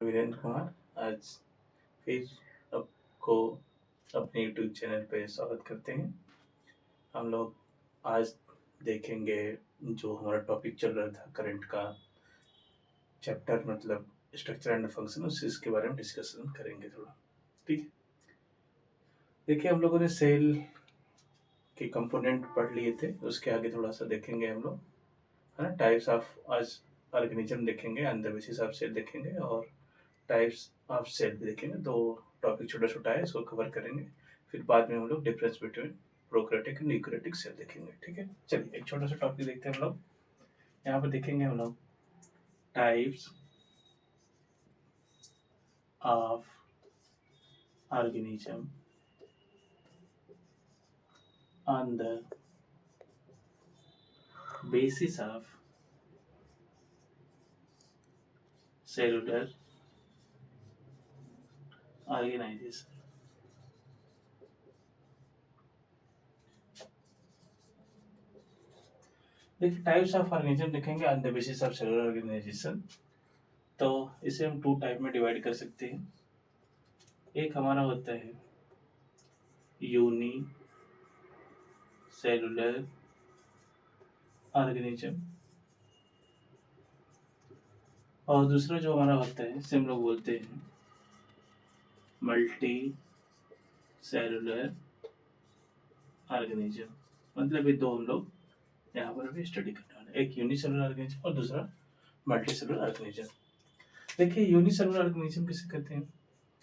वीरेंद्र कुमार। आज फिर आपको अपने यूट्यूब चैनल पे स्वागत करते हैं। हम लोग आज देखेंगे जो हमारा टॉपिक चल रहा था करंट का चैप्टर मतलब स्ट्रक्चर एंड फंक्शन, उस चीज़ के बारे में डिस्कशन करेंगे थोड़ा। ठीक है, देखिए हम लोगों ने सेल के कंपोनेंट पढ़ लिए थे, उसके आगे थोड़ा सा देखेंगे हम लोग, है ना। टाइप्स ऑफ आज ऑर्गेनिज्म देखेंगे, on the basis of cell देखेंगे और टाइप्स ऑफ सेल भी देखेंगे। दो टॉपिक छोटा छोटा है, इसको कवर करेंगे। फिर बाद में हम लोग difference between prokaryotic and eukaryotic cell देखेंगे। ठीक है, चलिए एक छोटा सा टॉपिक देखते हैं हम लोग। यहाँ पर देखेंगे हम लोग types of organism on the basis of cellular organization. देखिए टाइप्स ऑफ ऑर्गेनिज्म देखेंगे on the basis of cellular organization. तो इसे हम टू टाइप में डिवाइड कर सकते हैं। एक हमारा होता है यूनी सेलुलर ऑर्गेनिज्म और दूसरा जो हमारा होता है इसे हम लोग बोलते हैं मल्टी सेलुलर ऑर्गेनिज्म। मतलब ये दो हम लोग यहाँ पर अभी स्टडी करने वाले, एक यूनिसेलुलर ऑर्गेनिज्म और दूसरा मल्टी सेलुलर ऑर्गेनिज्म। देखिए यूनिसेलुलर ऑर्गेनिज्म किसे कहते हैं,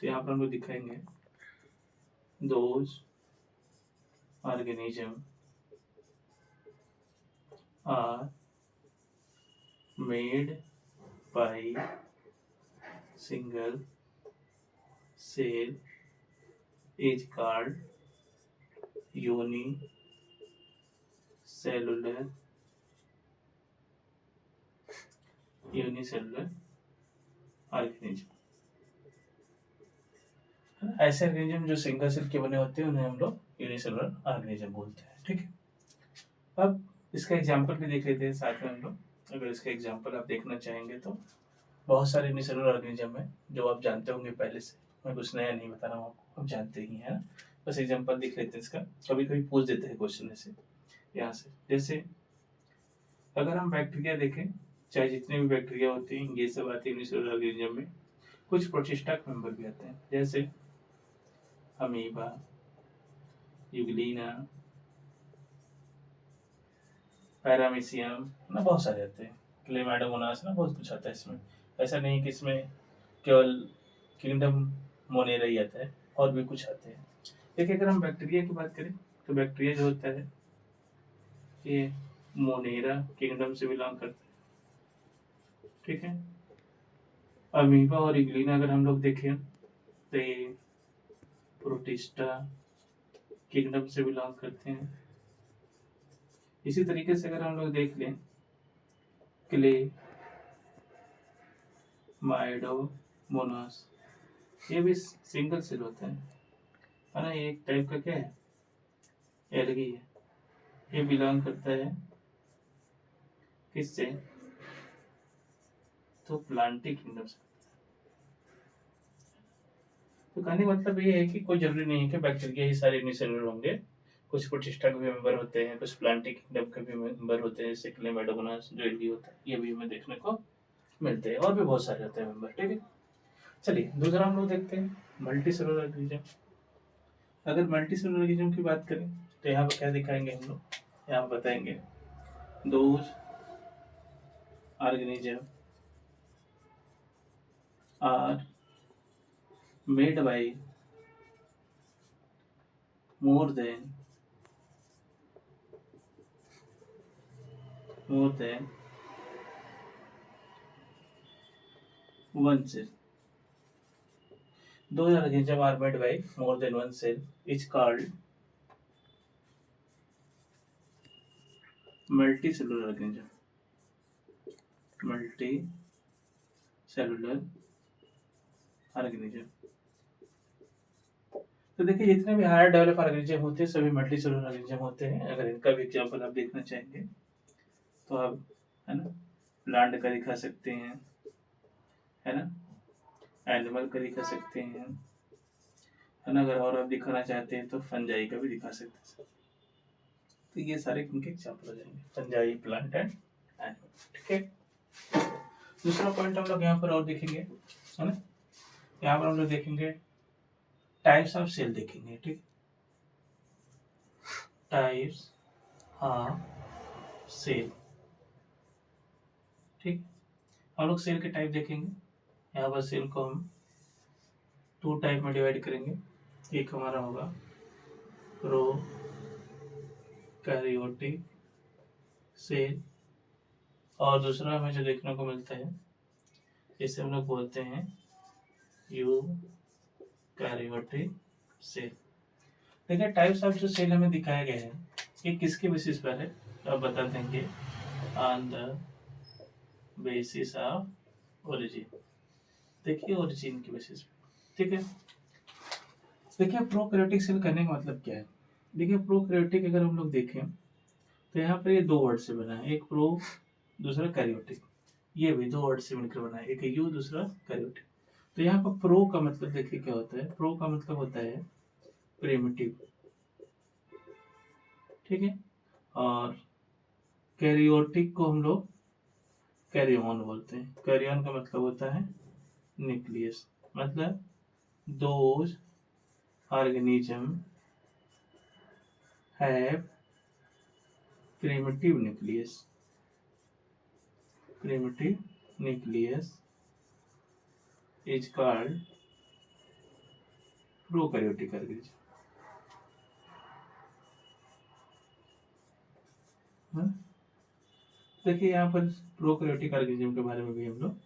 तो यहाँ पर हम लोग दिखाएंगे those organism are made by single cell is called unicellular organism. ऐसे ऑर्गेनिज्म जो सिंगल सेल के बने होते हैं उन्हें हम लोग यूनिसेलुलर ऑर्गेनिज्म बोलते हैं। ठीक है, अब इसका एग्जांपल भी देख लेते हैं साथ में हम लोग। अगर इसका एग्जांपल आप देखना चाहेंगे तो बहुत सारे यूनिसेलुलर ऑर्गेनिज्म है जो आप जानते होंगे पहले से, मैं कुछ नया नहीं बता रहा हूँ आपको, आप जानते ही हैं ना। बस एग्जांपल देख लेते हैं इसका, कभी कभी पूछ देते हैं क्वेश्चन ऐसे यहाँ से। जैसे अगर हम बैक्टीरिया देखें, चाहे जितने भी बैक्टीरिया होते हैं ये सब आते हैं यूनिसेलुलर ऑर्गेनिज्म में। कुछ प्रोटिस्टा मेंबर भी आते हैं, जैसे अमीबा, यूग्लिना, पैरामीशियम ना, बहुत सारे आते हैं, क्लेमाइडोमोनास ना, बहुत कुछ आता है इसमें। ऐसा नहीं कि इसमें केवल किंगडम मोनेरा ही आता है, और भी कुछ आते हैं। देखिए अगर हम बैक्टीरिया की बात करें तो बैक्टीरिया जो होता है ये मोनेरा किंगडम से बिलोंग करता है। ठीक है, अमीबा और यूग्लिना अगर हम लोग देखें तो ये प्रोटिस्टा किंगडम से बिलोंग करते हैं। इसी तरीके से अगर हम लोग देख लें क्ले माइडोमोनास, ये भी सिंगल सेल होता है ना। ये एक टाइप का क्या है, एल्गी है। ये बिलोंग करता है किससे, तो प्लांटी किंगडम से। तो कहने का मतलब ये है कि कोई जरूरी नहीं है कि बैक्टीरिया ही सारे यूनिसेलुलर होंगे। कुछ प्रोटिस्टा के भी मेंबर होते हैं, कुछ प्लांटी किंगडम के भी मेंबर होते हैं, जैसे क्लेमाइडोमोनास जो एल्गी होता है, ये भी हमें देखने को मिलते हैं, और भी बहुत सारे होते हैं मेंबर। ठीक है, चलिए दूसरा हम लोग देखते हैं मल्टी सेलुलर ऑर्गेनिज्म। अगर मल्टी सेलुलर ऑर्गेनिज्म की बात करें तो यहाँ पर क्या दिखाएंगे हम लोग, यहाँ पर बताएंगे those organism are made by more than one cell. Those organisms are made by more than one cell is called multicellular organism. Multicellular organism. तो देखिए जितने भी हायर डेवलप ऑर्गेनिज्म होते हैं सभी मल्टी सेलुलर ऑर्गेनिज्म होते हैं। अगर इनका भी एग्जांपल आप देखना चाहेंगे तो आप, है ना, प्लांट का दिखा सकते हैं, है ना। एनिमल का दिखा सकते हैं, है ना। अगर और आप दिखाना चाहते हैं तो फंजाई का भी दिखा सकते हैं। तो ये सारे इनके एग्जाम्पल हो जाएंगे, फंजाई, प्लांट एंड एनिमल। ठीक है। दूसरा पॉइंट हम लोग यहाँ पर और देखेंगे, है ना। यहाँ पर हम लोग देखेंगे टाइप्स ऑफ सेल देखेंगे। ठीक, टाइप्स ऑफ सेल। ठीक, हम लोग सेल के टाइप देखेंगे। यहाँ पर सेल को हम 2 टाइप में डिवाइड करेंगे। एक हमारा होगा प्रोकैरियोटिक सेल, और दूसरा हमें जो देखने को मिलता है इसे हम लोग बोलते हैं यूकैरियोटिक सेल। देखिए टाइप्स ऑफ जो सेल हमें दिखाया गया है ये किसके बेसिस पर है, तो आप बता देंगे on the basis of origin. देखिए ओरिजिन की बेसिस पे। ठीक है। देखिए प्रोकैरियोटिक सेल करने का मतलब क्या है। देखिए प्रोकैरियोटिक अगर हम लोग देखें तो यहाँ पर ये 2 वर्ड से बना है, एक प्रो दूसरा कैरियोटिक। ये भी 2 वर्ड से मिलकर बना है, एक यू दूसरा कैरियोटिक। तो यहाँ पर प्रो का मतलब देखिए क्या होता है, प्रो का मतलब होता है प्रिमिटिव। ठीक है। और कैरियोटिक को हम लोग कैरियन बोलते हैं। कैरियन का मतलब होता है न्यूक्लियस, मतलब those organism have primitive nucleus, primitive nucleus is called prokaryotic organism। देखिए यहाँ पर प्रोकैरियोटिक ऑर्गेनिज्म के बारे में भी हम लोग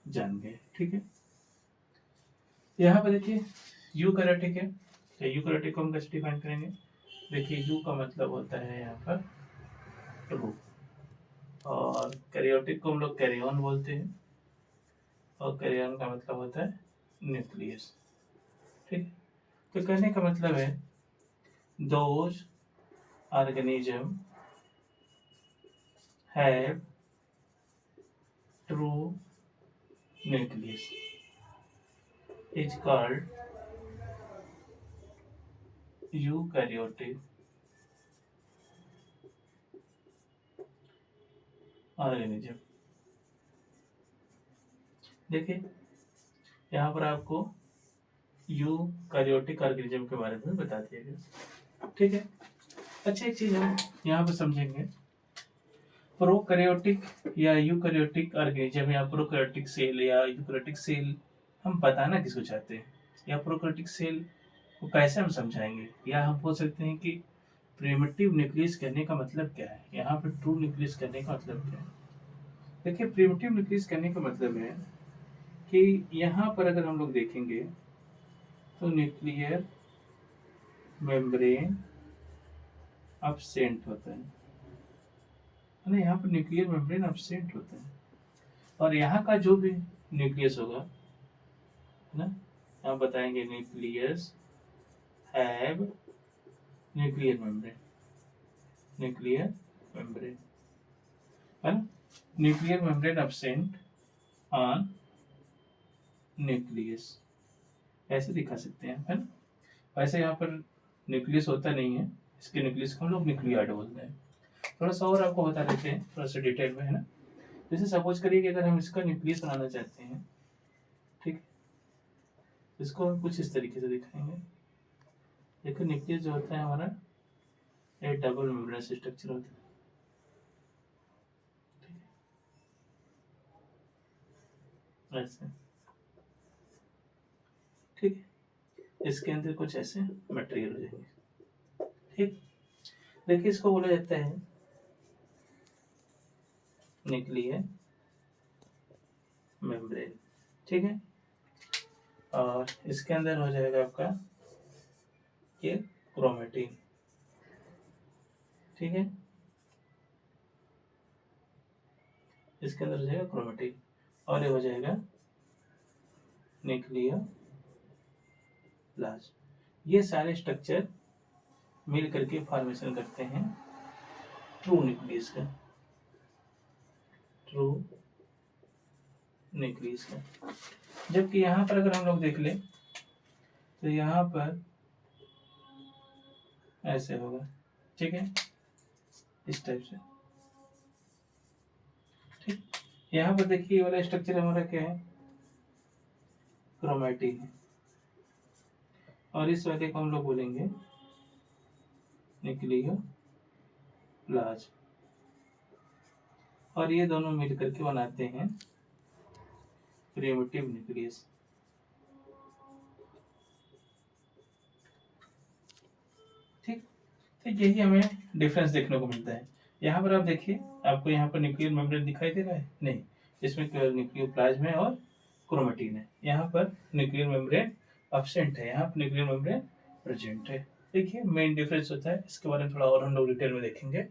जान गए। ठीक है। यहाँ पर देखिए यूकैरियोटिक है, तो यूकैरियोटिक को हम कैसे डिफाइन करेंगे। देखिए यू का मतलब होता है यहाँ पर ट्रू, और कैरियोटिक को हम लोग कैरियन बोलते हैं, और कैरियन का मतलब होता है न्यूक्लियस। ठीक। तो कहने का मतलब है those organism have true nucleus is called eukaryotic organism। देखिए यहाँ पर आपको यूकैरियोटिक ऑर्गेनिज्म के बारे में बता दिया गया। ठीक है। अच्छा एक चीज हम यहाँ पर समझेंगे, प्रोकैरियोटिक या यूकैरियोटिक ऑर्गेनिज्म या प्रोकैरियोटिक सेल या यूकैरियोटिक सेल हम बताना किसको चाहते हैं, या प्रोकैरियोटिक सेल को कैसे हम समझाएंगे, या हम बोल सकते हैं कि प्रिमिटिव न्यूक्लियस कहने का मतलब क्या है, यहाँ पर ट्रू न्यूक्लियस कहने का मतलब क्या है। देखिए प्रिमिटिव न्यूक्लियस कहने का मतलब है कि यहाँ पर अगर हम लोग देखेंगे तो न्यूक्लियर मेम्ब्रेन अब्सेंट होता है ना। यहाँ पर न्यूक्लियर मेम्ब्रेन अब्सेंट होता है, और यहाँ का जो भी न्यूक्लियस होगा, है ना, हम बताएंगे nucleus have nuclear membrane, nuclear membrane, है ना, nuclear membrane absent on nucleus, ऐसे दिखा सकते हैं, है ना। वैसे यहाँ पर न्यूक्लियस होता नहीं है, इसके न्यूक्लियस को हम लोग न्यूक्लियाइड बोलते हैं। थोड़ा सा और आपको बता देते हैं थोड़ा सा डिटेल में, है ना। जैसे सपोज करिए कि अगर हम इसका न्यूक्लियस बनाना चाहते हैं, ठीक, इसको हम कुछ इस तरीके से दिखाएंगे। देखो न्यूक्लियस जो होता है हमारा एक डबल मेम्ब्रेनस स्ट्रक्चर होता है, ऐसे, ठीक है। इसके अंदर कुछ ऐसे मटेरियल हो जाएंगे। ठीक, देखिए इसको बोला जाता है न्यूक्लियर मेम्ब्रेन। ठीक है। और इसके अंदर हो जाएगा आपका ये क्रोमेटिन। ठीक है। इसके अंदर हो जाएगा क्रोमेटिन, और ये हो जाएगा न्यूक्लियर प्लाज्म। ये सारे स्ट्रक्चर मिल करके फॉर्मेशन करते हैं ट्रू न्यूक्लियस का, ट्रू न्यूक्लियस है। जबकि यहाँ पर अगर हम लोग देख लें तो यहाँ पर ऐसे होगा, ठीक है, इस टाइप से। ठीक, यहाँ पर देखिए ये वाला स्ट्रक्चर हमारा क्या है, क्रोमैटिन है, और इस वाले को हम लोग बोलेंगे न्यूक्लियोप्लाज्म, और ये दोनों मिलकर के बनाते हैं प्रिमिटिव न्यूक्लियस। ठीक, तो यही हमें डिफरेंस देखने को मिलता है। यहाँ पर आप देखिए, आपको यहाँ पर न्यूक्लियर मेम्ब्रेन दिखाई दे रहा है? नहीं, इसमें केवल न्यूक्लियोप्लाज्म है और क्रोमैटिन है। यहाँ पर न्यूक्लियर मेम्ब्रेन एब्सेंट है, यहाँ पर न्यूक्लियर मेम्ब्रेन प्रेजेंट है। देखिए मेन डिफरेंस होता है, इसके बारे में थोड़ा और हम लोग डिटेल में देखेंगे।